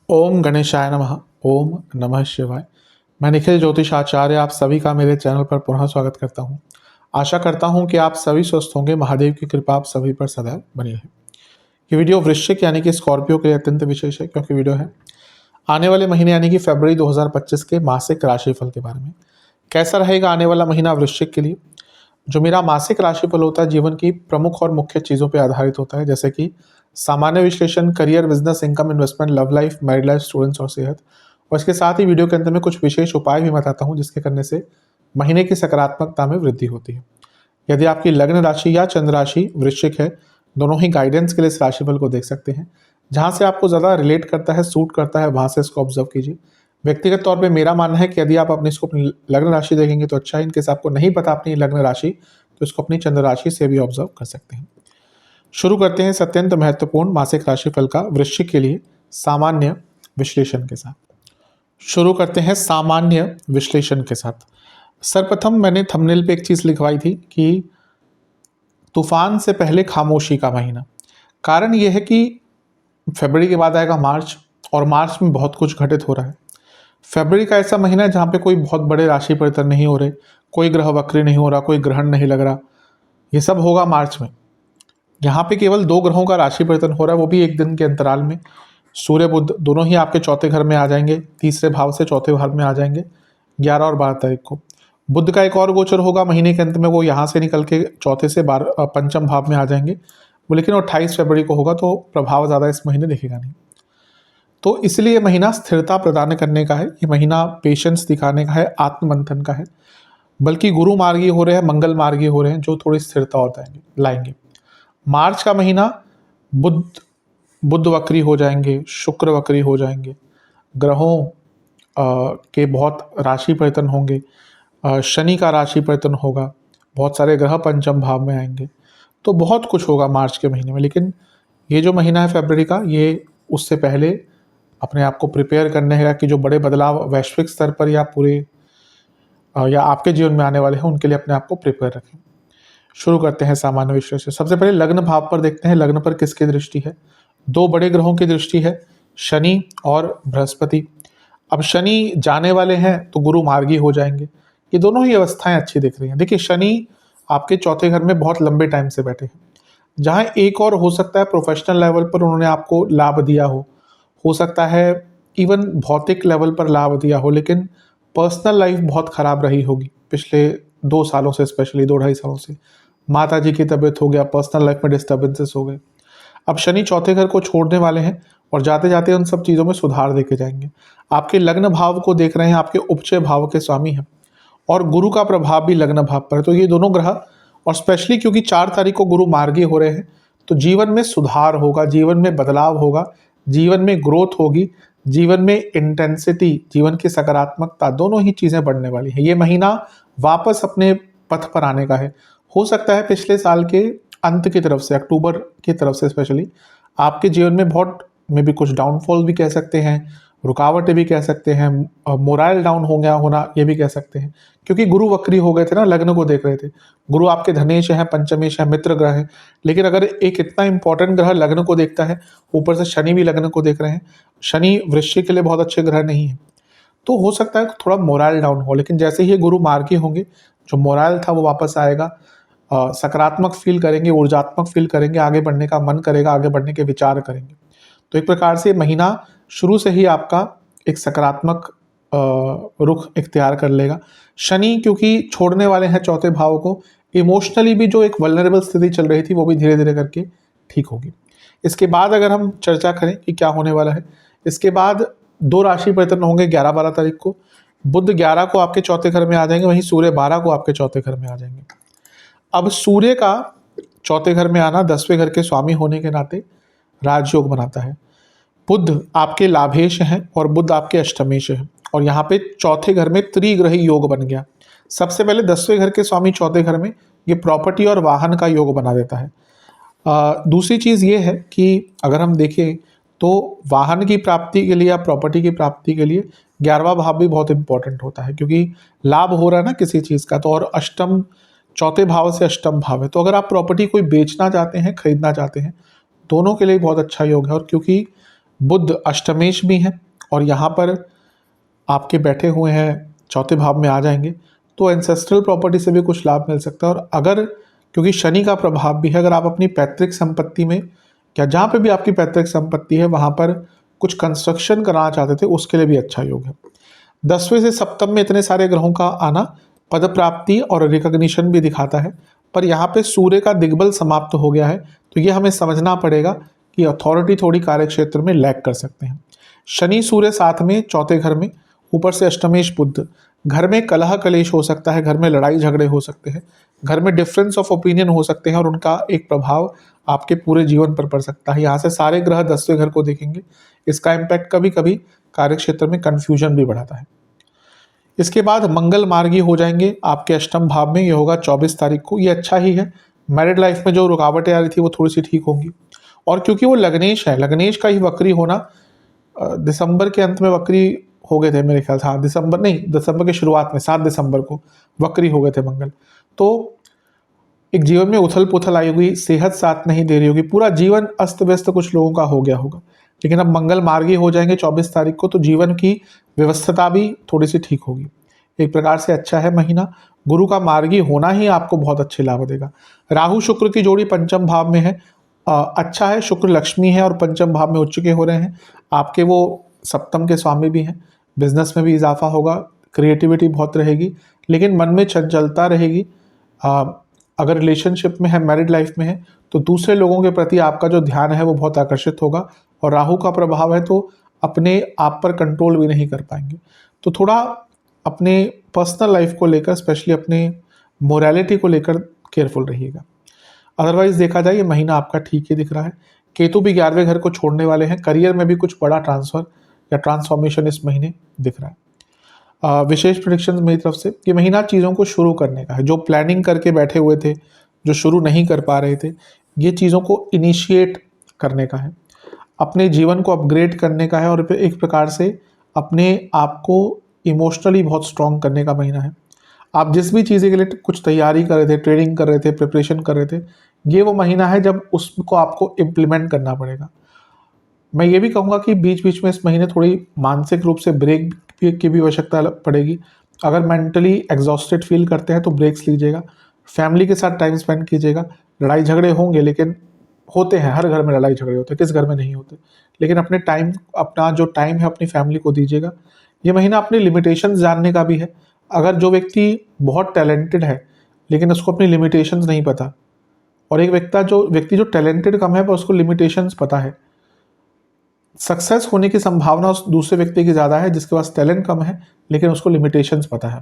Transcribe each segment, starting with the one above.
ओम गणेशाय नमः। ओम नमः शिवाय। मैं निखिल ज्योतिषाचार्य आप सभी का मेरे चैनल पर पुनः स्वागत करता हूं। आशा करता हूं कि आप सभी स्वस्थ होंगे। महादेव की कृपा आप सभी पर सदैव बनी रहे। ये वीडियो वृश्चिक यानी कि स्कॉर्पियो के लिए अत्यंत विशेष है, क्योंकि वीडियो है आने वाले महीने यानी कि फरवरी 2025 के मासिक राशिफल के बारे में। कैसा रहेगा आने वाला महीना वृश्चिक के लिए। जो मेरा मासिक राशिफल होता है जीवन की प्रमुख और मुख्य चीज़ों पर आधारित होता है, जैसे कि सामान्य विश्लेषण, career, business, income, investment, love life, married life, students और सेहत। और इसके साथ ही वीडियो के अंत में कुछ विशेष उपाय भी बताता हूँ जिसके करने से महीने की सकारात्मकता में वृद्धि होती है। यदि आपकी लग्न राशि या चंद्र राशि वृश्चिक है, दोनों ही गाइडेंस के लिए इस राशिफल को देख सकते हैं। जहाँ से आपको ज़्यादा रिलेट करता है, सूट करता है, वहाँ से इसको ऑब्जर्व कीजिए। व्यक्तिगत तौर पे मेरा मानना है कि यदि आप इसको अपनी लग्न राशि देखेंगे तो अच्छा है। इनकेस आपको नहीं पता अपनी लग्न राशि, तो इसको अपनी चंद्र राशि से भी ऑब्जर्व कर सकते हैं। शुरू करते हैं इस अत्यंत महत्वपूर्ण मासिक राशिफल का वृश्चिक के लिए सामान्य विश्लेषण के साथ। शुरू करते हैं सामान्य विश्लेषण के साथ। सर्वप्रथम मैंने थंबनेल पे एक चीज़ लिखवाई थी कि तूफान से पहले खामोशी का महीना। कारण यह है कि फरवरी के बाद आएगा मार्च, और मार्च में बहुत कुछ घटित हो रहा है। फरवरी का ऐसा महीना है जहाँ पे कोई बहुत बड़े राशि परिवर्तन नहीं हो रहे, कोई ग्रह वक्री नहीं हो रहा, कोई ग्रहण नहीं लग रहा। ये सब होगा मार्च में। यहाँ पे केवल 2 ग्रहों का राशि परिवर्तन हो रहा है, वो भी एक दिन के अंतराल में। सूर्य बुध दोनों ही आपके चौथे घर में आ जाएंगे, तीसरे भाव से चौथे भाव में आ जाएंगे 11 और 12 तारीख को। बुध का एक और गोचर होगा महीने के अंत में, वो यहाँ से निकल के चौथे से पंचम भाव में आ जाएंगे वो, लेकिन 28 फरवरी को होगा, तो प्रभाव ज़्यादा इस महीने दिखेगा नहीं। तो इसलिए ये महीना स्थिरता प्रदान करने का है, ये महीना पेशेंस दिखाने का है, आत्ममंथन का है। बल्कि गुरु मार्गी हो रहे हैं, मंगल मार्गी हो रहे हैं, जो थोड़ी स्थिरता और लाएंगे। मार्च का महीना बुध वक्री हो जाएंगे, शुक्र वक्री हो जाएंगे, ग्रहों के बहुत राशि परिवर्तन होंगे, शनि का राशि परिवर्तन होगा, बहुत सारे ग्रह पंचम भाव में आएंगे, तो बहुत कुछ होगा मार्च के महीने में। लेकिन ये जो महीना है फरवरी का, ये उससे पहले अपने आप को प्रिपेयर करने का कि जो बड़े बदलाव वैश्विक स्तर पर या पूरे या आपके जीवन में आने वाले हैं, उनके लिए अपने आप को प्रिपेयर रखें। शुरू करते हैं सामान्य विश्लेषण। सबसे पहले लग्न भाव पर देखते हैं, लग्न पर किसकी दृष्टि है। 2 बड़े ग्रहों की दृष्टि है, शनि और बृहस्पति। अब शनि जाने वाले हैं तो गुरु मार्गी हो जाएंगे। ये दोनों ही अवस्थाएं अच्छी दिख रही हैं। देखिए, शनि आपके चौथे घर में बहुत लंबे टाइम से बैठे हैं, जहाँ एक और हो सकता है प्रोफेशनल लेवल पर उन्होंने आपको लाभ दिया हो सकता है इवन भौतिक लेवल पर लाभ दिया हो, लेकिन पर्सनल लाइफ बहुत खराब रही होगी पिछले 2 सालों से, स्पेशली 2 ढाई सालों से। माता जी की तबीयत हो गया, पर्सनल लाइफ में डिस्टर्बेंसेस हो गए। अब शनि चौथे घर को छोड़ने वाले हैं और जाते जाते उन सब चीज़ों में सुधार देके जाएंगे। आपके लग्न भाव को देख रहे हैं, आपके उपचय भाव के स्वामी हैं, और गुरु का प्रभाव भी लग्न भाव पर है। तो ये दोनों ग्रह, और स्पेशली क्योंकि 4 तारीख को गुरु मार्गी हो रहे हैं, तो जीवन में सुधार होगा, जीवन में बदलाव होगा, जीवन में ग्रोथ होगी, जीवन में इंटेंसिटी, जीवन की सकारात्मकता, दोनों ही चीज़ें बढ़ने वाली हैं। ये महीना वापस अपने पथ पर आने का है। हो सकता है पिछले साल के अंत की तरफ से, अक्टूबर की तरफ से स्पेशली, आपके जीवन में बहुत में भी कुछ डाउनफॉल भी कह सकते हैं, रुकावटें भी कह सकते हैं, मोराइल डाउन हो गया होना ये भी कह सकते हैं, क्योंकि गुरु वक्री हो गए थे ना, लग्न को देख रहे थे। गुरु आपके धनेश है, पंचमेश है, मित्र ग्रह है, लेकिन अगर एक इतना इंपॉर्टेंट ग्रह लग्न को देखता है, ऊपर से शनि भी लग्न को देख रहे हैं, शनि वृश्चिक के लिए बहुत अच्छे ग्रह नहीं है, तो हो सकता है थोड़ा मोराइल डाउन हो। लेकिन जैसे ही गुरु मार्गी होंगे, जो मोराइल था वो वापस आएगा, सकारात्मक फील करेंगे, ऊर्जात्मक फील करेंगे, आगे बढ़ने का मन करेगा, आगे बढ़ने के विचार करेंगे। तो एक प्रकार से महीना शुरू से ही आपका एक सकारात्मक रुख इख्तियार कर लेगा। शनि क्योंकि छोड़ने वाले हैं चौथे भाव को, इमोशनली भी जो एक वल्नरेबल स्थिति चल रही थी वो भी धीरे धीरे करके ठीक होगी। इसके बाद अगर हम चर्चा करें कि क्या होने वाला है, इसके बाद 2 राशि परिवर्तन होंगे 11-12 तारीख को। बुध 11 को आपके चौथे घर में आ जाएंगे, वहीं सूर्य 12 को आपके चौथे घर में आ जाएंगे। अब सूर्य का चौथे घर में आना 10वें घर के स्वामी होने के नाते राजयोग बनाता है। बुध आपके लाभेश हैं और बुध आपके अष्टमेश हैं, और यहाँ पे चौथे घर में त्रिग्रही योग बन गया। सबसे पहले 10वें घर के स्वामी चौथे घर में, ये प्रॉपर्टी और वाहन का योग बना देता है। दूसरी चीज़ ये है कि अगर हम देखें तो वाहन की प्राप्ति के लिए या प्रॉपर्टी की प्राप्ति के लिए 11वां भाव भी बहुत इंपॉर्टेंट होता है, क्योंकि लाभ हो रहा है ना किसी चीज़ का, तो और अष्टम चौथे भाव से अष्टम भाव है, तो अगर आप प्रॉपर्टी कोई बेचना चाहते हैं, खरीदना चाहते हैं, दोनों के लिए बहुत अच्छा योग है। और क्योंकि बुध अष्टमेश भी हैं और यहाँ पर आपके बैठे हुए हैं, चौथे भाव में आ जाएंगे, तो एंसेस्ट्रल प्रॉपर्टी से भी कुछ लाभ मिल सकता है। और अगर, क्योंकि शनि का प्रभाव भी है, अगर आप अपनी पैतृक संपत्ति में या जहाँ पे भी आपकी पैतृक संपत्ति है वहाँ पर कुछ कंस्ट्रक्शन कराना चाहते थे, उसके लिए भी अच्छा योग है। 10वें से सप्तम में इतने सारे ग्रहों का आना पद प्राप्ति और रिकॉग्निशन भी दिखाता है, पर यहाँ पे सूर्य का दिग्बल समाप्त हो गया है, तो ये हमें समझना पड़ेगा कि अथॉरिटी थोड़ी कार्य क्षेत्र में लैग कर सकते हैं। शनि सूर्य साथ में चौथे घर में, ऊपर से अष्टमेश बुध, घर में कलह कलेश हो सकता है, घर में लड़ाई झगड़े हो सकते हैं, घर में डिफरेंस ऑफ ओपिनियन हो सकते हैं और उनका एक प्रभाव आपके पूरे जीवन पर पड़ सकता है। यहाँ से सारे ग्रह 10वें घर को देखेंगे, इसका इम्पैक्ट कभी कभी कार्य क्षेत्र में कन्फ्यूजन भी बढ़ाता है। इसके बाद मंगल मार्गी हो जाएंगे आपके अष्टम भाव में, ये होगा 24 तारीख को, ये अच्छा ही है। मैरिड लाइफ में जो रुकावटें आ रही थी वो थोड़ी सी ठीक होंगी, और क्योंकि वो लग्नेश है, लग्नेश का ही वक्री होना, दिसंबर के अंत में वक्री हो गए थे मेरे ख्याल से, हाँ दिसंबर नहीं, दिसंबर की शुरुआत में 7 दिसंबर को वक्री हो गए थे मंगल। तो एक जीवन में उथल पुथल आई होगी, सेहत साथ नहीं दे रही होगी, पूरा जीवन अस्त व्यस्त कुछ लोगों का हो गया होगा, लेकिन अब मंगल मार्गी हो जाएंगे 24 तारीख को, तो जीवन की व्यवस्था भी थोड़ी सी ठीक होगी। एक प्रकार से अच्छा है महीना। गुरु का मार्गी होना ही आपको बहुत अच्छे लाभ देगा। राहु शुक्र की जोड़ी पंचम भाव में है, अच्छा है, शुक्र लक्ष्मी है और पंचम भाव में उच्च के हो रहे हैं, आपके वो सप्तम के स्वामी भी हैं। बिजनेस में भी इजाफा होगा, क्रिएटिविटी बहुत रहेगी, लेकिन मन में चंचलता रहेगी। अगर रिलेशनशिप में है, मैरिड लाइफ में है, तो दूसरे लोगों के प्रति आपका जो ध्यान है वो बहुत आकर्षित होगा, और राहु का प्रभाव है तो अपने आप पर कंट्रोल भी नहीं कर पाएंगे। तो थोड़ा अपने पर्सनल लाइफ को लेकर, स्पेशली अपने मोरालिटी को लेकर केयरफुल रहिएगा। अदरवाइज देखा जाए ये महीना आपका ठीक ही दिख रहा है। केतु भी 11वें घर को छोड़ने वाले हैं, करियर में भी कुछ बड़ा ट्रांसफर या ट्रांसफॉर्मेशन इस महीने दिख रहा है। विशेष प्रेडिक्शंस मेरी तरफ से, ये महीना चीज़ों को शुरू करने का है। जो प्लानिंग करके बैठे हुए थे, जो शुरू नहीं कर पा रहे थे, ये चीज़ों को इनिशिएट करने का है, अपने जीवन को अपग्रेड करने का है, और एक प्रकार से अपने आप को इमोशनली बहुत स्ट्रॉन्ग करने का महीना है। आप जिस भी चीज़ें के लिए कुछ तैयारी कर रहे थे, ट्रेडिंग कर रहे थे, प्रिपरेशन कर रहे थे, ये वो महीना है जब उसको आपको इम्प्लीमेंट करना पड़ेगा। मैं ये भी कहूँगा कि बीच बीच में इस महीने थोड़ी मानसिक रूप से ब्रेक की भी आवश्यकता पड़ेगी। अगर मेंटली एग्जॉस्टेड फील करते हैं तो ब्रेक्स लीजिएगा, फैमिली के साथ टाइम स्पेंड कीजिएगा। लड़ाई झगड़े होंगे, लेकिन होते हैं, हर घर में लड़ाई झगड़े होते हैं, किस घर में नहीं होते, लेकिन अपना जो टाइम है अपनी फैमिली को दीजिएगा। ये महीना अपनी लिमिटेशंस जानने का भी है। अगर जो व्यक्ति बहुत टैलेंटेड है लेकिन उसको अपनी लिमिटेशंस नहीं पता, और एक व्यक्ति जो टैलेंटेड कम है पर उसको लिमिटेशंस पता है, सक्सेस होने की संभावना उस दूसरे व्यक्ति की ज़्यादा है जिसके पास टैलेंट कम है लेकिन उसको लिमिटेशंस पता है।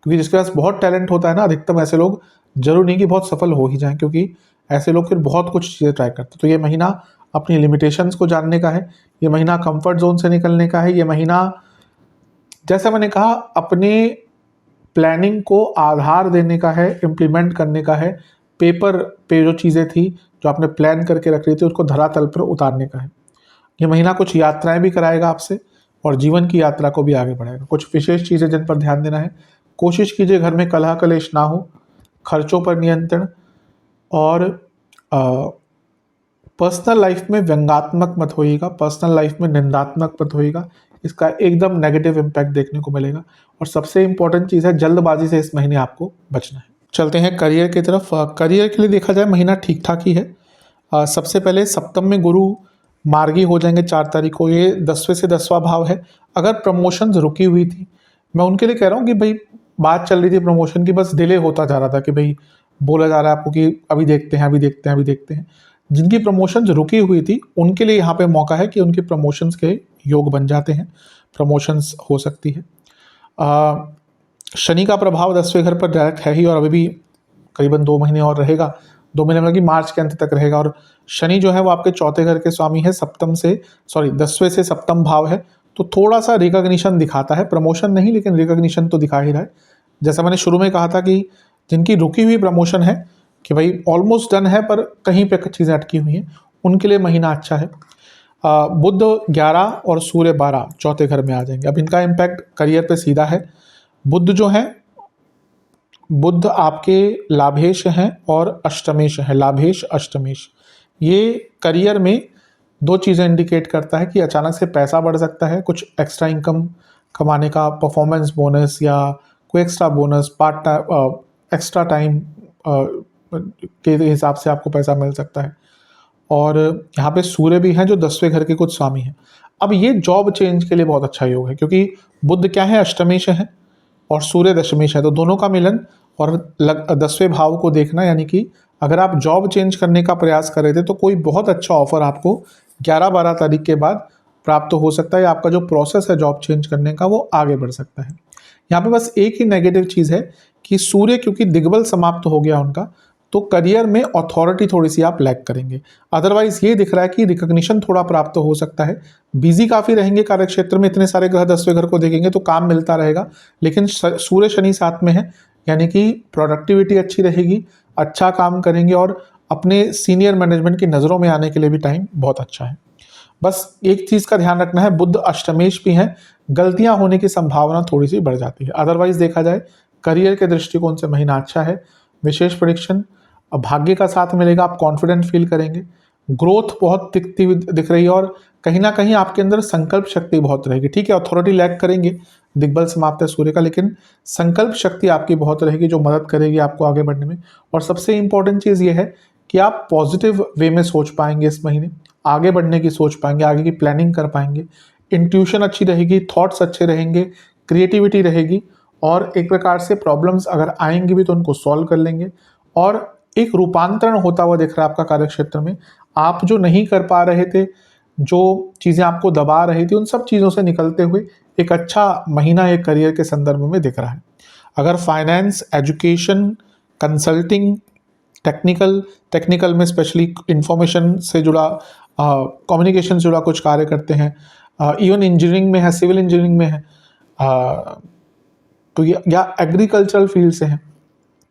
क्योंकि जिसके पास बहुत टैलेंट होता है ना, अधिकतम ऐसे लोग जरूर नहीं कि बहुत सफल हो ही जाएं, क्योंकि ऐसे लोग फिर बहुत कुछ चीज़ें ट्राई करते हैं। तो ये महीना अपनी लिमिटेशंस को जानने का है, ये महीना कंफर्ट जोन से निकलने का है, ये महीना जैसा मैंने कहा अपने प्लानिंग को आधार देने का है, इम्प्लीमेंट करने का है, पेपर पे जो चीज़ें थी जो आपने प्लान करके रख रही थी उसको धरातल पर उतारने का है। ये महीना कुछ यात्राएं भी कराएगा आपसे, और जीवन की यात्रा को भी आगे बढ़ाएगा। कुछ विशेष चीज़ें जिन पर ध्यान देना है, कोशिश कीजिए घर में कलह कलेश ना हो, खर्चों पर नियंत्रण, और पर्सनल लाइफ में व्यंग्यात्मक मत होइएगा, पर्सनल लाइफ में निंदात्मक मत होइएगा, इसका एकदम नेगेटिव इम्पैक्ट देखने को मिलेगा। और सबसे इंपॉर्टेंट चीज़ है, जल्दबाजी से इस महीने आपको बचना है। चलते हैं करियर की तरफ। करियर के लिए देखा जाए महीना ठीक ठाक ही है। सबसे पहले सप्तम में गुरु मार्गी हो जाएंगे 4 तारीख को, ये 10वें से 10वां भाव है। अगर प्रमोशंस रुकी हुई थी, मैं उनके लिए कह रहा हूँ कि भाई बात चल रही थी प्रमोशन की, बस डिले होता जा रहा था कि भाई बोला जा रहा है आपको कि अभी देखते हैं, अभी देखते हैं, अभी देखते हैं। जिनकी प्रमोशंस रुकी हुई थी उनके लिए यहाँ पे मौका है कि उनकी प्रमोशंस के योग बन जाते हैं, प्रमोशंस हो सकती है। शनि का प्रभाव 10वें घर पर डायरेक्ट है ही, और अभी भी करीबन 2 महीने और रहेगा, 2 महीने मतलब कि मार्च के अंत तक रहेगा। और शनि जो है वो आपके चौथे घर के स्वामी है, 10वें से सप्तम भाव है, तो थोड़ा सा रिकॉग्निशन दिखाता है, प्रमोशन नहीं लेकिन रिकॉग्निशन तो दिखा ही रहा है। जैसा मैंने शुरू में कहा था कि जिनकी रुकी हुई प्रमोशन है कि भाई ऑलमोस्ट डन है पर कहीं पे चीज़ें अटकी हुई हैं, उनके लिए महीना अच्छा है। बुध 11 और सूर्य 12 चौथे घर में आ जाएंगे। अब इनका इम्पैक्ट करियर पे सीधा है। बुध आपके लाभेश हैं और अष्टमेश हैं, लाभेश अष्टमेश, ये करियर में दो चीज़ें इंडिकेट करता है कि अचानक से पैसा बढ़ सकता है, कुछ एक्स्ट्रा इनकम कमाने का, परफॉर्मेंस बोनस या कोई एक्स्ट्रा बोनस, एक्स्ट्रा टाइम के हिसाब से आपको पैसा मिल सकता है। और यहाँ पे सूर्य भी हैं जो 10वें घर के कुछ स्वामी हैं। अब ये जॉब चेंज के लिए बहुत अच्छा योग है, क्योंकि बुध क्या है, अष्टमेश है और सूर्य दशमेश है, तो दोनों का मिलन और 10वें भाव को देखना, यानी कि अगर आप जॉब चेंज करने का प्रयास कर रहे थे तो कोई बहुत अच्छा ऑफर आपको 11-12 तारीख के बाद प्राप्त हो सकता है। आपका जो प्रोसेस है जॉब चेंज करने का वो आगे बढ़ सकता है। यहाँ पे बस एक ही नेगेटिव चीज़ है कि सूर्य क्योंकि दिग्बल समाप्त हो गया उनका, तो करियर में अथॉरिटी थोड़ी सी आप लैक करेंगे। अदरवाइज ये दिख रहा है कि रिकॉग्निशन थोड़ा प्राप्त हो सकता है। बिजी काफ़ी रहेंगे कार्यक्षेत्र में, इतने सारे ग्रह 10वें घर को देखेंगे तो काम मिलता रहेगा, लेकिन सूर्य शनि साथ में है, यानी कि प्रोडक्टिविटी अच्छी रहेगी, अच्छा काम करेंगे और अपने सीनियर मैनेजमेंट की नज़रों में आने के लिए भी टाइम बहुत अच्छा है। बस एक चीज़ का ध्यान रखना है, बुध अष्टमेश भी हैं, गलतियां होने की संभावना थोड़ी सी बढ़ जाती है। अदरवाइज देखा जाए करियर के दृष्टिकोण से महीना अच्छा है। विशेष प्रेडिक्शन, भाग्य का साथ मिलेगा, आप कॉन्फिडेंट फील करेंगे, ग्रोथ बहुत दिखती हुई दिख रही है और कहीं ना कहीं आपके अंदर संकल्प शक्ति बहुत रहेगी। ठीक है, अथॉरिटी लैक करेंगे, दिग्बल समाप्त है सूर्य का, लेकिन संकल्प शक्ति आपकी बहुत रहेगी जो मदद करेगी आपको आगे बढ़ने में। और सबसे इंपॉर्टेंट चीज़ ये है कि आप पॉजिटिव वे में सोच पाएंगे, इस महीने आगे बढ़ने की सोच पाएंगे, आगे की प्लानिंग कर पाएंगे, इंट्यूशन अच्छी रहेगी, थॉट्स अच्छे रहेंगे, क्रिएटिविटी रहेगी और एक प्रकार से प्रॉब्लम्स अगर आएंगी भी तो उनको सॉल्व कर लेंगे। और एक रूपांतरण होता हुआ दिख रहा है आपका कार्यक्षेत्र में। आप जो नहीं कर पा रहे थे, जो चीज़ें आपको दबा रही थी, उन सब चीज़ों से निकलते हुए एक अच्छा महीना एक करियर के संदर्भ में दिख रहा है। अगर फाइनेंस, एजुकेशन, कंसल्टिंग, टेक्निकल में स्पेशली इंफॉर्मेशन से जुड़ा, कम्युनिकेशन से जुड़ा कुछ कार्य करते हैं, इवन इंजीनियरिंग में है, सिविल इंजीनियरिंग में है, तो या एग्रीकल्चरल फील्ड से है,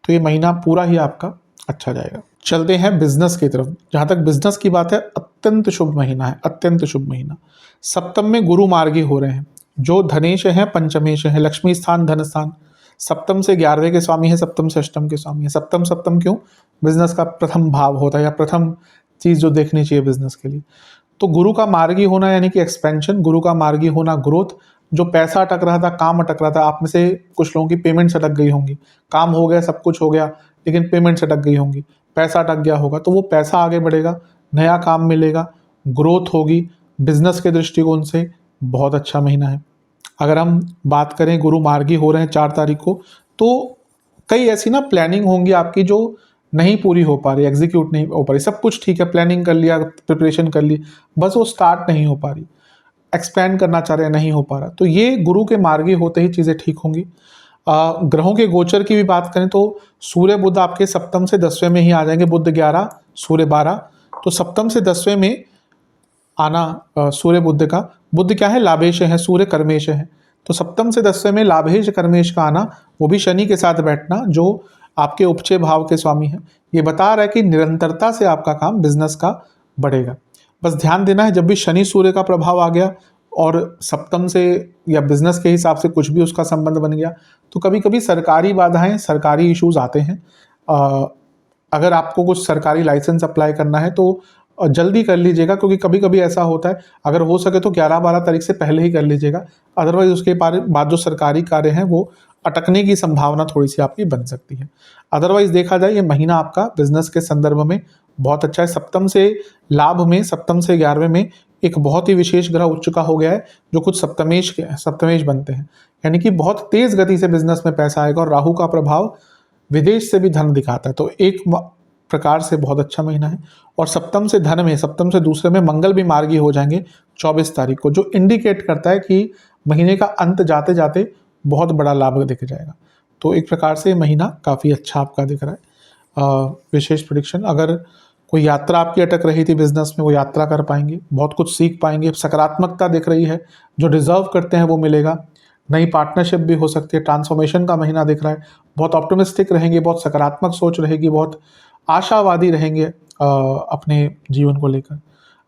तो ये महीना पूरा ही आपका अच्छा जाएगा। चलते हैं बिजनेस की तरफ। जहाँ तक बिजनेस की बात है, अत्यंत शुभ महीना है, अत्यंत शुभ महीना। सप्तम में गुरु मार्गी हो रहे हैं, जो धनेश है, पंचमेश है, लक्ष्मी स्थान, धन स्थान। सप्तम से 11वें के स्वामी है, सप्तम से अष्टम के स्वामी है। सप्तम सप्तम क्यों? बिजनेस का प्रथम भाव होता है या प्रथम चीज़ जो देखनी चाहिए बिजनेस के लिए। तो गुरु का मार्गी होना यानी कि एक्सपेंशन, गुरु का मार्गी होना ग्रोथ। जो पैसा अटक रहा था, काम अटक रहा था, आप में से कुछ लोगों की पेमेंट्स अटक गई होंगी, काम हो गया, सब कुछ हो गया, लेकिन पेमेंट्स अटक गई होंगी, पैसा अटक गया होगा, तो वो पैसा आगे बढ़ेगा, नया काम मिलेगा, ग्रोथ होगी। बिजनेस के दृष्टिकोण से बहुत अच्छा महीना है। अगर हम बात करें गुरु मार्गी हो रहे हैं 4 तारीख को, तो कई ऐसी ना प्लानिंग होंगी आपकी जो नहीं पूरी हो पा रही, एग्जीक्यूट नहीं हो पा रही। सब कुछ ठीक है, प्लानिंग कर लिया, प्रिपरेशन कर ली, बस वो स्टार्ट नहीं हो पा रही, एक्सपैंड करना चाह रहे हैं, नहीं हो पा रहा। तो ये गुरु के मार्गी होते ही चीज़ें ठीक होंगी। ग्रहों के गोचर की भी बात करें तो सूर्य बुध आपके सप्तम से 10वें में ही आ जाएंगे। बुध 11, सूर्य 12, तो सप्तम से 10वें में आना सूर्य बुध का। बुध क्या है? लाभेश है, सूर्य कर्मेश है, तो सप्तम से 10वें में लाभेश कर्मेश का आना, वो भी शनि के साथ बैठना जो आपके उपचय भाव के स्वामी हैं। ये बता रहा है कि निरंतरता से आपका काम बिजनेस का बढ़ेगा। बस ध्यान देना है, जब भी शनि सूर्य का प्रभाव आ गया और सप्तम से या बिजनेस के हिसाब से कुछ भी उसका संबंध बन गया, तो कभी कभी सरकारी बाधाएं, सरकारी इश्यूज आते हैं। अगर आपको कुछ सरकारी लाइसेंस अप्लाई करना है तो जल्दी कर लीजिएगा, क्योंकि कभी कभी ऐसा होता है। अगर हो सके तो 11-12 तारीख से पहले ही कर लीजिएगा, अदरवाइज उसके बाद जो सरकारी कार्य हैं वो अटकने की संभावना थोड़ी सी आपकी बन सकती है। अदरवाइज देखा जाए ये महीना आपका बिजनेस के संदर्भ में बहुत अच्छा है। सप्तम से लाभ में, सप्तम से 11वें में एक बहुत ही विशेष ग्रह उच्च का हो गया है, जो कुछ सप्तमेश बनते हैं, यानी कि बहुत तेज गति से बिजनेस में पैसा आएगा। और राहु का प्रभाव विदेश से भी धन दिखाता है, तो एक प्रकार से बहुत अच्छा महीना है। और सप्तम से धन में, सप्तम से दूसरे में मंगल भी मार्गी हो जाएंगे 24 तारीख को, जो इंडिकेट करता है कि महीने का अंत जाते जाते बहुत बड़ा लाभ दिख जाएगा। तो एक प्रकार से महीना काफ़ी अच्छा आपका दिख रहा है। विशेष प्रेडिक्शन, अगर कोई यात्रा आपकी अटक रही थी बिजनेस में, वो यात्रा कर पाएंगे, बहुत कुछ सीख पाएंगे, सकारात्मकता दिख रही है, जो डिजर्व करते हैं वो मिलेगा। नई पार्टनरशिप भी हो सकती है, ट्रांसफॉर्मेशन का महीना दिख रहा है। बहुत ऑप्टिमिस्टिक रहेंगे, बहुत सकारात्मक सोच रहेगी, बहुत आशावादी रहेंगे अपने जीवन को लेकर।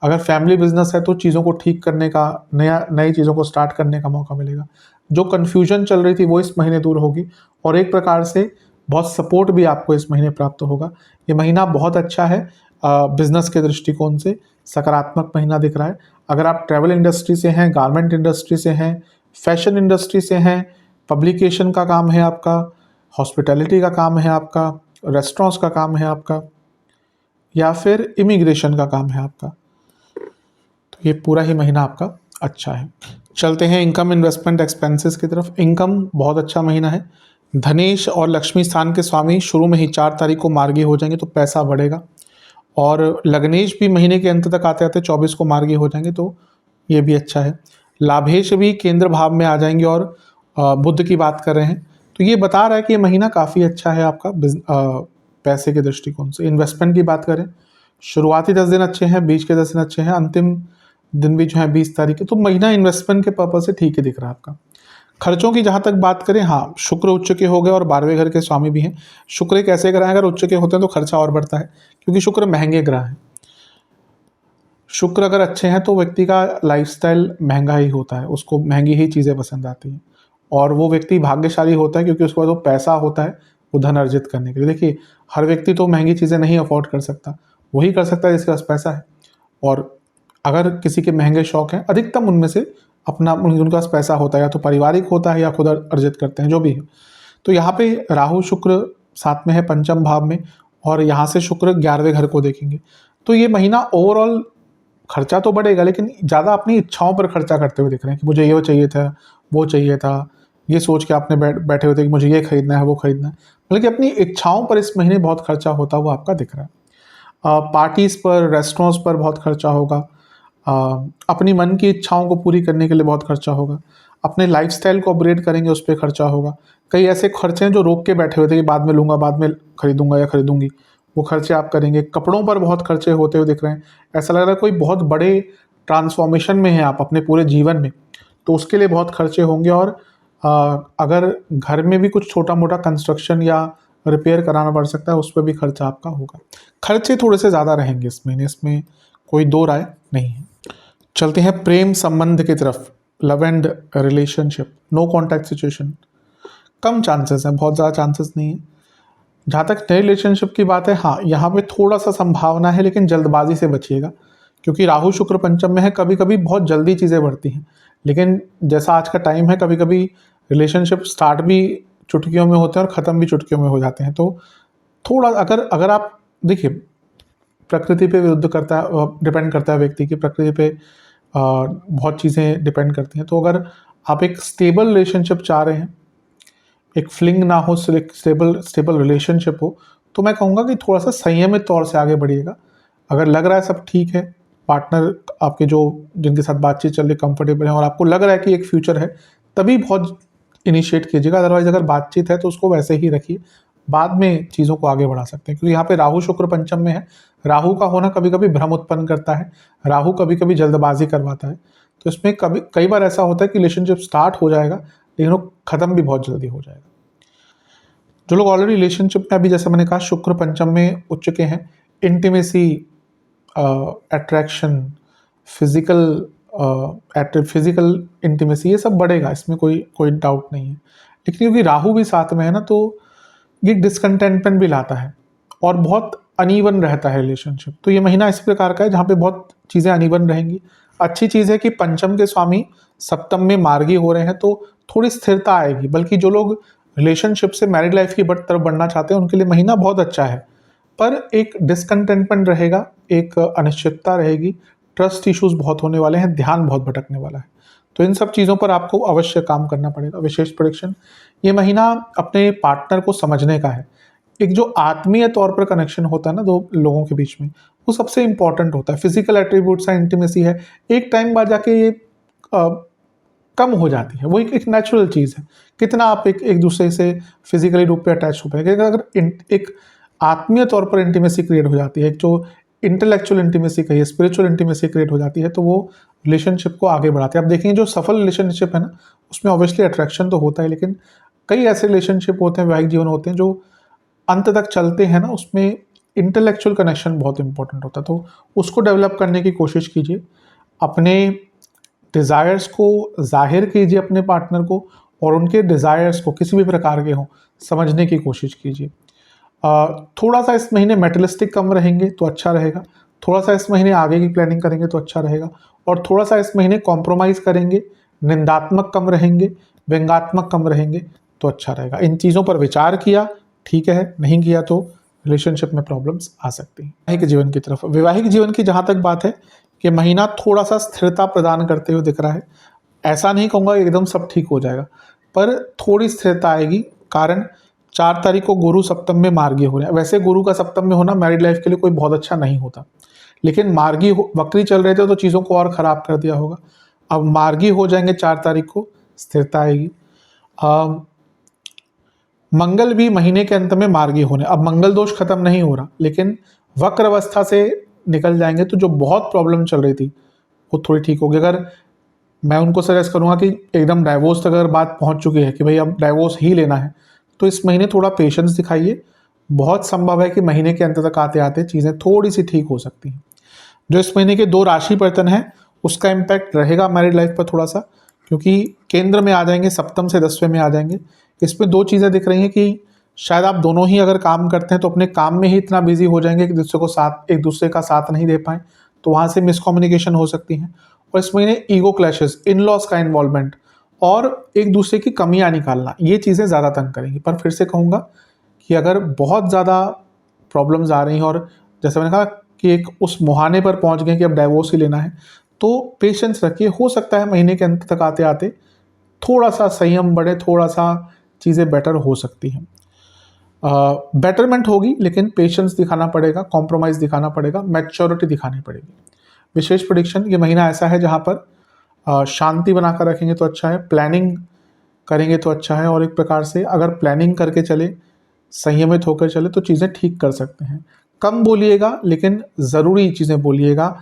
अगर फैमिली बिजनेस है तो चीज़ों को ठीक करने का, नई चीज़ों को स्टार्ट करने का मौका मिलेगा। जो कन्फ्यूजन चल रही थी वो इस महीने दूर होगी और एक प्रकार से बहुत सपोर्ट भी आपको इस महीने प्राप्त होगा। ये महीना बहुत अच्छा है बिजनेस के दृष्टिकोण से, सकारात्मक महीना दिख रहा है। अगर आप ट्रैवल इंडस्ट्री से हैं, गारमेंट इंडस्ट्री से हैं, फैशन इंडस्ट्री से हैं, पब्लिकेशन का काम है आपका, हॉस्पिटैलिटी का काम है आपका, रेस्टोरेंट्स का काम है आपका, या फिर इमिग्रेशन का काम है आपका, तो ये पूरा ही महीना आपका अच्छा है। चलते हैं इनकम, इन्वेस्टमेंट, एक्सपेंसेस की तरफ। इनकम बहुत अच्छा महीना है। धनेश और लक्ष्मी स्थान के स्वामी शुरू में ही 4 तारीख को मार्गी हो जाएंगे, तो पैसा बढ़ेगा। और लग्नेश भी महीने के अंत तक आते आते 24 को मार्गी हो जाएंगे, तो ये भी अच्छा है। लाभेश भी केंद्र भाव में आ जाएंगे और बुध की बात कर रहे हैं, तो ये बता रहा है कि ये महीना काफ़ी अच्छा है आपका पैसे के दृष्टिकोण से। इन्वेस्टमेंट की बात करें, शुरुआती 10 दिन अच्छे हैं, बीच के 10 दिन अच्छे हैं, अंतिम दिन भी जो है 20 तारीख के, तो महीना इन्वेस्टमेंट के पर्पज से ठीक ही दिख रहा है आपका। खर्चों की जहाँ तक बात करें, हाँ, शुक्र उच्च के हो गए और 12वें घर के स्वामी भी हैं। शुक्र एक ऐसे ग्रह है, अगर उच्च के होते हैं तो खर्चा और बढ़ता है, क्योंकि शुक्र महंगे ग्रह है। शुक्र अगर अच्छे हैं तो व्यक्ति का लाइफस्टाइल महंगा ही होता है, उसको महंगी ही चीज़ें पसंद आती हैं, और वो व्यक्ति भाग्यशाली होता है क्योंकि उसके पास वो पैसा होता है वो धन अर्जित करने के लिए। देखिए, हर व्यक्ति तो महंगी चीज़ें नहीं अफोर्ड कर सकता, वही कर सकता है जिसके पास पैसा है। और अगर किसी के महंगे शौक हैं, अधिकतम उनमें से अपना उनके पास पैसा होता है, या तो पारिवारिक होता है या खुद अर्जित करते हैं, जो भी है। तो यहाँ पे राहु शुक्र साथ में है पंचम भाव में, और यहाँ से शुक्र 11वें घर को देखेंगे, तो ये महीना ओवरऑल खर्चा तो बढ़ेगा, लेकिन ज़्यादा अपनी इच्छाओं पर खर्चा करते हुए दिख रहे हैं कि मुझे ये चाहिए था, वो चाहिए था, ये सोच के आपने बैठे हुए थे कि मुझे ये खरीदना है, वो खरीदना है, बल्कि अपनी इच्छाओं पर इस महीने बहुत खर्चा होता हुआ आपका दिख रहा है। पार्टीज़ पर, रेस्टोरेंट्स पर बहुत खर्चा होगा, अपनी मन की इच्छाओं को पूरी करने के लिए बहुत खर्चा होगा, अपने लाइफस्टाइल को अपग्रेड करेंगे उस पर खर्चा होगा। कई ऐसे खर्चे हैं जो रोक के बैठे हुए थे कि बाद में लूँगा, बाद में खरीदूंगा या खरीदूंगी, वो खर्चे आप करेंगे। कपड़ों पर बहुत खर्चे होते हुए दिख रहे हैं, ऐसा लग रहा है कोई बहुत बड़े ट्रांसफॉर्मेशन में है आप अपने पूरे जीवन में, तो उसके लिए बहुत खर्चे होंगे। और अगर घर में भी कुछ छोटा मोटा कंस्ट्रक्शन या रिपेयर कराना पड़ सकता है, उस पर भी खर्चा आपका होगा। खर्चे थोड़े से ज़्यादा रहेंगे इस महीने, इसमें कोई दो राय नहीं है। चलते हैं प्रेम संबंध की तरफ। Love and relationship, no contact situation, कम चांसेस हैं, बहुत ज़्यादा चांसेस नहीं है। जहाँ तक नए रिलेशनशिप की बात है, हाँ, यहाँ पे थोड़ा सा संभावना है, लेकिन जल्दबाजी से बचिएगा, क्योंकि राहु शुक्र पंचम में है। कभी कभी बहुत जल्दी चीज़ें बढ़ती हैं, लेकिन जैसा आज का टाइम है, कभी कभी रिलेशनशिप स्टार्ट भी चुटकियों में होते हैं और ख़त्म भी चुटकियों में हो जाते हैं। तो थोड़ा अगर आप देखिए, प्रकृति पे विरुद्ध करता है, डिपेंड करता है व्यक्ति की प्रकृति पे, बहुत चीज़ें डिपेंड करती हैं। तो अगर आप एक स्टेबल रिलेशनशिप चाह रहे हैं, एक फ्लिंग ना हो, स्टेबल रिलेशनशिप हो, तो मैं कहूँगा कि थोड़ा सा संयमित तौर से आगे बढ़िएगा। अगर लग रहा है सब ठीक है, पार्टनर आपके जो जिनके साथ बातचीत चल रही कंफर्टेबल है, और आपको लग रहा है कि एक फ्यूचर है, तभी बहुत इनिशिएट कीजिएगा। अदरवाइज अगर बातचीत है तो उसको वैसे ही रखिए, बाद में चीज़ों को आगे बढ़ा सकते हैं। क्योंकि यहाँ पे राहु शुक्र पंचम में है, राहु का होना कभी कभी भ्रम उत्पन्न करता है, राहु कभी कभी जल्दबाजी करवाता है। तो इसमें कई बार ऐसा होता है कि रिलेशनशिप स्टार्ट हो जाएगा, लेकिन वो ख़त्म भी बहुत जल्दी हो जाएगा। जो लोग ऑलरेडी रिलेशनशिप में, अभी जैसे मैंने कहा, शुक्र पंचम में उच्च के हैं, इंटीमेसी, अट्रैक्शन, फिजिकल इंटीमेसी, ये सब बढ़ेगा, इसमें कोई डाउट नहीं है। लेकिन क्योंकि राहु भी साथ में है ना, तो ये डिसकंटेंटमेंट भी लाता है और बहुत अनइवन रहता है रिलेशनशिप। तो ये महीना इस प्रकार का है जहाँ पे बहुत चीज़ें अनइवन रहेंगी। अच्छी चीज़ है कि पंचम के स्वामी सप्तम में मार्गी हो रहे हैं, तो थोड़ी स्थिरता आएगी। बल्कि जो लोग रिलेशनशिप से मैरिड लाइफ की तरफ बढ़ना चाहते हैं, उनके लिए महीना बहुत अच्छा है, पर एक डिसकंटेंटमेंट रहेगा, एक अनिश्चितता रहेगी, ट्रस्ट इश्यूज बहुत होने वाले हैं, ध्यान बहुत भटकने वाला है। तो इन सब चीज़ों पर आपको अवश्य काम करना पड़ेगा। विशेष प्रेडिक्शन, ये महीना अपने पार्टनर को समझने का है। एक जो आत्मीय तौर पर कनेक्शन होता है ना दो लोगों के बीच में, वो सबसे इंपॉर्टेंट होता है। फिजिकल एट्रीब्यूट्स है, इंटीमेसी है, एक टाइम बाद जाके ये कम हो जाती है। वो एक नेचुरल चीज़ है। कितना आप एक दूसरे से फिजिकली रूप पे अटैच हो पाएंगे, अगर एक आत्मीय तौर पर इंटीमेसी क्रिएट हो जाती है, एक जो इंटेलेक्चुअल इंटीमेसी कहिए, स्पिरिचुअल इंटीमेसी क्रिएट हो जाती है, तो वो रिलेशनशिप को आगे बढ़ाते हैं। आप देखेंगे जो सफल रिलेशनशिप है ना, उसमें ऑब्वियसली अट्रैक्शन तो होता है, लेकिन कई ऐसे रिलेशनशिप होते हैं, वैवाहिक जीवन होते हैं, जो अंत तक चलते हैं ना, उसमें इंटेलेक्चुअल कनेक्शन बहुत इंपॉर्टेंट होता है। तो उसको डेवलप करने की कोशिश कीजिए, अपने डिज़ायर्स को जाहिर कीजिए अपने पार्टनर को, और उनके डिज़ायर्स को किसी भी प्रकार के हों समझने की कोशिश कीजिए। थोड़ा सा इस महीने मेटलिस्टिक कम रहेंगे तो अच्छा रहेगा, थोड़ा सा इस महीने आगे की प्लानिंग करेंगे तो अच्छा रहेगा, और थोड़ा सा इस महीने कॉम्प्रोमाइज़ करेंगे, निंदात्मक कम रहेंगे, व्यंग्यात्मक कम रहेंगे तो अच्छा रहेगा। इन चीज़ों पर विचार किया ठीक है, नहीं किया तो रिलेशनशिप में प्रॉब्लम्स आ सकती हैं। वैवाहिक जीवन की तरफ, वैवाहिक जीवन की जहाँ तक बात है कि महीना थोड़ा सा स्थिरता प्रदान करते हुए दिख रहा है। ऐसा नहीं कहूँगा एकदम सब ठीक हो जाएगा, पर थोड़ी स्थिरता आएगी। कारण 4 तारीख को गुरु सप्तम में मार्गी हो रहे हैं। वैसे गुरु का सप्तम में होना मैरिड लाइफ के लिए कोई बहुत अच्छा नहीं होता, लेकिन मार्गी वक्री चल रहे थे तो चीज़ों को और ख़राब कर दिया होगा। अब मार्गी हो जाएंगे 4 तारीख को, स्थिरता आएगी। मंगल भी महीने के अंत में मार्गी होने, अब मंगल दोष खत्म नहीं हो रहा, लेकिन वक्र अवस्था से निकल जाएंगे तो जो बहुत प्रॉब्लम चल रही थी वो थोड़ी ठीक होगी। अगर मैं उनको सजेस्ट करूँगा कि एकदम डाइवोर्स तक अगर बात पहुँच चुकी है कि भाई अब डाइवोर्स ही लेना है, तो इस महीने थोड़ा पेशेंस दिखाइए। बहुत संभव है कि महीने के अंत तक आते आते चीज़ें थोड़ी सी ठीक हो सकती हैं। जो इस महीने के 2 राशि परिवर्तन है उसका इम्पैक्ट रहेगा मैरिड लाइफ पर थोड़ा सा, क्योंकि केंद्र में आ जाएंगे, सप्तम से 10वें में आ जाएंगे। इसमें 2 चीज़ें दिख रही हैं कि शायद आप दोनों ही अगर काम करते हैं तो अपने काम में ही इतना बिजी हो जाएंगे कि एक दूसरे का साथ नहीं दे पाएँ, तो वहाँ से मिसकम्युनिकेशन हो सकती हैं। और इस महीने ईगो क्लैशेस, इन लॉज का इन्वॉल्वमेंट और एक दूसरे की कमियां निकालना, ये चीज़ें ज़्यादा तंग करेंगी। पर फिर से कहूँगा कि अगर बहुत ज़्यादा प्रॉब्लम्स आ रही हैं और जैसे मैंने कहा कि एक उस मुहाने पर पहुँच गए कि अब डाइवोर्स ही लेना है, तो पेशेंस रखिए। हो सकता है महीने के अंत तक आते आते थोड़ा सा संयम बढ़े, थोड़ा सा चीज़ें बेटर हो सकती हैं। बेटरमेंट होगी, लेकिन पेशेंस दिखाना पड़ेगा, कॉम्प्रोमाइज़ दिखाना पड़ेगा, मैच्योरिटी दिखानी पड़ेगी। विशेष प्रेडिक्शन, ये महीना ऐसा है जहाँ पर शांति बनाकर रखेंगे तो अच्छा है, प्लानिंग करेंगे तो अच्छा है, और एक प्रकार से अगर प्लानिंग करके चले, संयमित होकर चले तो चीज़ें ठीक कर सकते हैं। कम बोलिएगा लेकिन ज़रूरी चीज़ें बोलिएगा,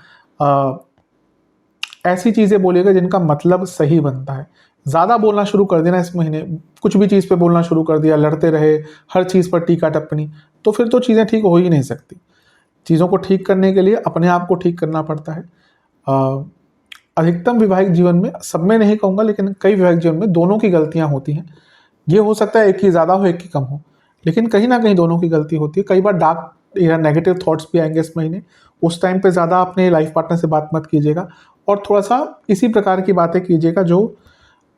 ऐसी चीज़ें बोलिएगा जिनका मतलब सही बनता है। ज़्यादा बोलना शुरू कर देना इस महीने, कुछ भी चीज़ पे बोलना शुरू कर दिया, लड़ते रहे, हर चीज़ पर टीका टिप्पणी, तो फिर तो चीज़ें ठीक हो ही नहीं सकती। चीज़ों को ठीक करने के लिए अपने आप को ठीक करना पड़ता है। अधिकतम वैवाहिक जीवन में, सब में नहीं कहूँगा, लेकिन कई वैवाहिक जीवन में दोनों की गलतियाँ होती हैं। ये हो सकता है एक की ज़्यादा हो, एक की कम हो, लेकिन कहीं ना कहीं दोनों की गलती होती है। कई बार डार्क या नेगेटिव थॉट्स भी आएंगे इस महीने। उस टाइम पे ज़्यादा अपने लाइफ पार्टनर से बात मत कीजिएगा, और थोड़ा सा इसी प्रकार की बातें कीजिएगा जो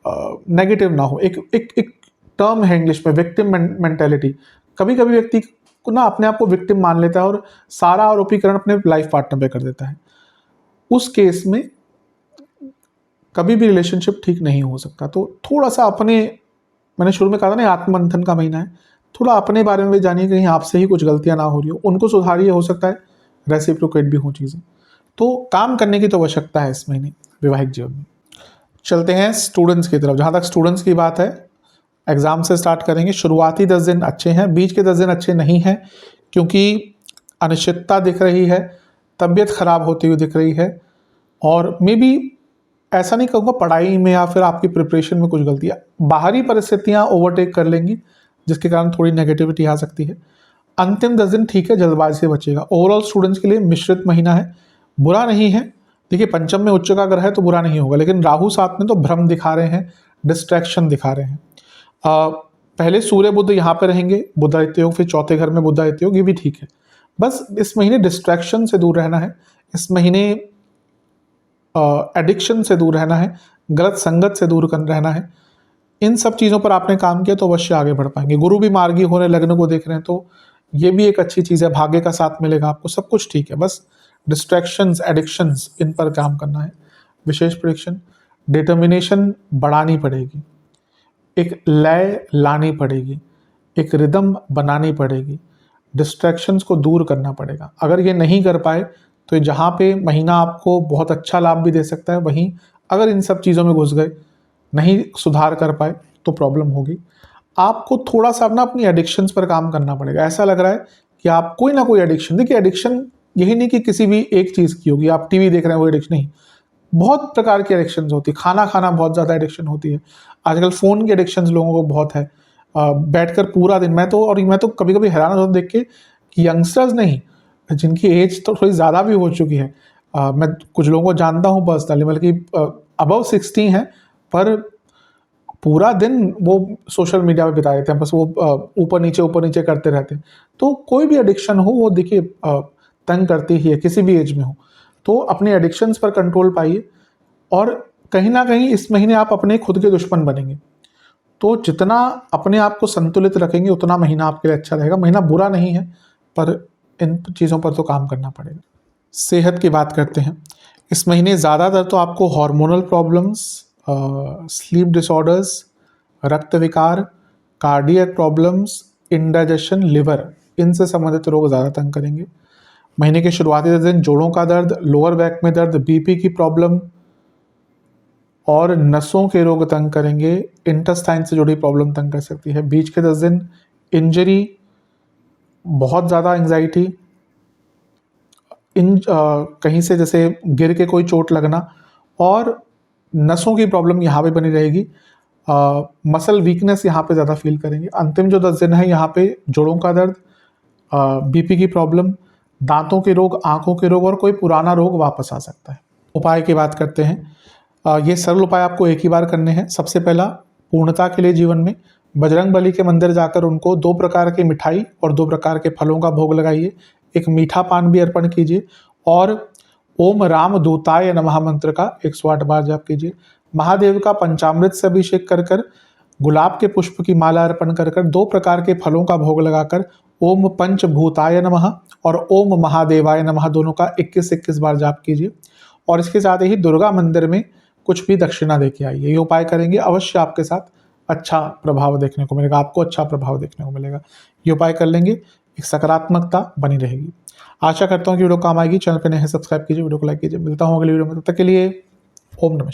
नेगेटिव ना हो। एक टर्म है इंग्लिश में, विक्टिम मेंटेलिटी। कभी कभी व्यक्ति को ना अपने आप को विक्टिम मान लेता है और सारा आरोपीकरण अपने लाइफ पार्टनर पे कर देता है। उस केस में कभी भी रिलेशनशिप ठीक नहीं हो सकता। तो थोड़ा सा अपने, मैंने शुरू में कहा था ना आत्ममंथन का महीना है, थोड़ा अपने बारे में भी जानिए, कहीं आपसे ही कुछ गलतियां ना हो रही हो, उनको सुधारिए। हो सकता है रेसिप्रोकेट भी हो चीज़ें, तो काम करने की तो आवश्यकता है इस महीने वैवाहिक जीवन में। चलते हैं स्टूडेंट्स की तरफ। जहाँ तक स्टूडेंट्स की बात है, एग्ज़ाम से स्टार्ट करेंगे। शुरुआती 10 दिन अच्छे हैं, बीच के 10 दिन अच्छे नहीं हैं, क्योंकि अनिश्चितता दिख रही है, तबीयत खराब होती हुई दिख रही है, और मे बी ऐसा नहीं कहूँगा पढ़ाई में या फिर आपकी प्रिपरेशन में कुछ गलतियाँ, बाहरी परिस्थितियाँ ओवरटेक कर लेंगी, जिसके कारण थोड़ी नेगेटिविटी आ सकती है। अंतिम 10 दिन ठीक है, जल्दबाजी से बचेगा। ओवरऑल स्टूडेंट्स के लिए मिश्रित महीना है, बुरा नहीं है। देखिए, पंचम में उच्च का ग्रह है तो बुरा नहीं होगा, लेकिन राहु साथ में तो भ्रम दिखा रहे हैं, डिस्ट्रैक्शन दिखा रहे हैं। पहले सूर्य बुध यहाँ पे रहेंगे, बुधादित्य योग, फिर चौथे घर में बुधादित्य योग, ये भी ठीक है। बस इस महीने डिस्ट्रैक्शन से दूर रहना है, इस महीने एडिक्शन से दूर रहना है, गलत संगत से दूर रहना है। इन सब चीज़ों पर आपने काम किया तो अवश्य आगे बढ़ पाएंगे। गुरु भी मार्गी हो रहे, लग्न को देख रहे हैं, तो ये भी एक अच्छी चीज़ है। भाग्य का साथ मिलेगा आपको, सब कुछ ठीक है। बस डिस्ट्रैक्शंस, एडिक्शंस, इन पर काम करना है। विशेष प्रेडिक्शन, डिटर्मिनेशन बढ़ानी पड़ेगी, एक लय लानी पड़ेगी, एक रिदम बनानी पड़ेगी, डिस्ट्रैक्शंस को दूर करना पड़ेगा। अगर ये नहीं कर पाए तो जहाँ पे महीना आपको बहुत अच्छा लाभ भी दे सकता है, वहीं अगर इन सब चीज़ों में घुस गए, नहीं सुधार कर पाए, तो प्रॉब्लम होगी। आपको थोड़ा सा अपना अपनी एडिक्शंस पर काम करना पड़ेगा। ऐसा लग रहा है कि आप कोई ना कोई एडिक्शन, देखिए एडिक्शन यही नहीं कि किसी भी एक चीज़ की होगी, आप टीवी देख रहे हैं वो एडिक्शन नहीं, बहुत प्रकार की एडिक्शन होती है। खाना खाना बहुत ज़्यादा एडिक्शन होती है। आजकल फ़ोन की एडिक्शन लोगों को बहुत है। बैठकर पूरा दिन, मैं तो कभी कभी हैरान होता देख के कि यंगस्टर्स नहीं, जिनकी एज तो थोड़ी ज़्यादा भी हो चुकी है, मैं कुछ लोगों को जानता हूँ पर्सनली, मतलब कि अबव 60 हैं, पर पूरा दिन वो सोशल मीडिया पे बिता देते हैं, बस वो ऊपर नीचे करते रहते हैं। तो कोई भी एडिक्शन हो वो देखिए तंग करती ही है, किसी भी एज में हो। तो अपने एडिक्शंस पर कंट्रोल पाइए और कहीं न कहीं इस महीने आप अपने खुद के दुश्मन बनेंगे। तो जितना अपने आप को संतुलित रखेंगे उतना महीना आपके लिए अच्छा रहेगा। महीना बुरा नहीं है, पर इन चीज़ों पर तो काम करना पड़ेगा। सेहत की बात करते हैं। इस महीने ज़्यादातर तो आपको हार्मोनल प्रॉब्लम्स, स्लीप डिसऑर्डर्स, रक्त विकार, कार्डियक प्रॉब्लम्स, इंडाइजेशन, लिवर, इनसे संबंधित रोग ज़्यादा तंग करेंगे। महीने के शुरुआती 10 दिन जोड़ों का दर्द, लोअर बैक में दर्द, बीपी की प्रॉब्लम और नसों के रोग तंग करेंगे। इंटेस्टाइन से जुड़ी प्रॉब्लम तंग कर सकती है। बीच के 10 दिन इंजरी, बहुत ज़्यादा एंग्जाइटी, कहीं से जैसे गिर के कोई चोट लगना और नसों की प्रॉब्लम यहाँ पे बनी रहेगी। मसल वीकनेस यहाँ पे ज़्यादा फील करेंगे। अंतिम जो 10 दिन है यहाँ पे जोड़ों का दर्द, बीपी की प्रॉब्लम, दांतों के रोग, आंखों के रोग और कोई पुराना रोग वापस आ सकता है। उपाय की बात करते हैं। ये सरल उपाय आपको एक ही बार करने हैं। सबसे पहला, पूर्णता के लिए जीवन में बजरंग बली के मंदिर जाकर उनको 2 प्रकार की मिठाई और 2 प्रकार के फलों का भोग लगाइए। एक मीठा पान भी अर्पण कीजिए और ओम राम दूताय नमः मंत्र का 108 बार जाप कीजिए। महादेव का पंचामृत से अभिषेक कर कर, गुलाब के पुष्प की माला अर्पण कर कर, 2 प्रकार के फलों का भोग लगाकर ओम पंचभूताय नमः और ओम महादेवाय नमः दोनों का 21-21 बार जाप कीजिए। और इसके साथ ही दुर्गा मंदिर में कुछ भी दक्षिणा देके आइए। ये उपाय करेंगे अवश्य आपके साथ अच्छा प्रभाव देखने को मिलेगा, आपको अच्छा प्रभाव देखने को मिलेगा। ये उपाय कर लेंगे, एक सकारात्मकता बनी रहेगी। आशा करता हूँ कि वीडियो काम आएगी। चैनल पे नए हैं सब्सक्राइब कीजिए, वीडियो को लाइक कीजिए। मिलता हूँ अगली वीडियो में, तब तक के लिए ओम नमः।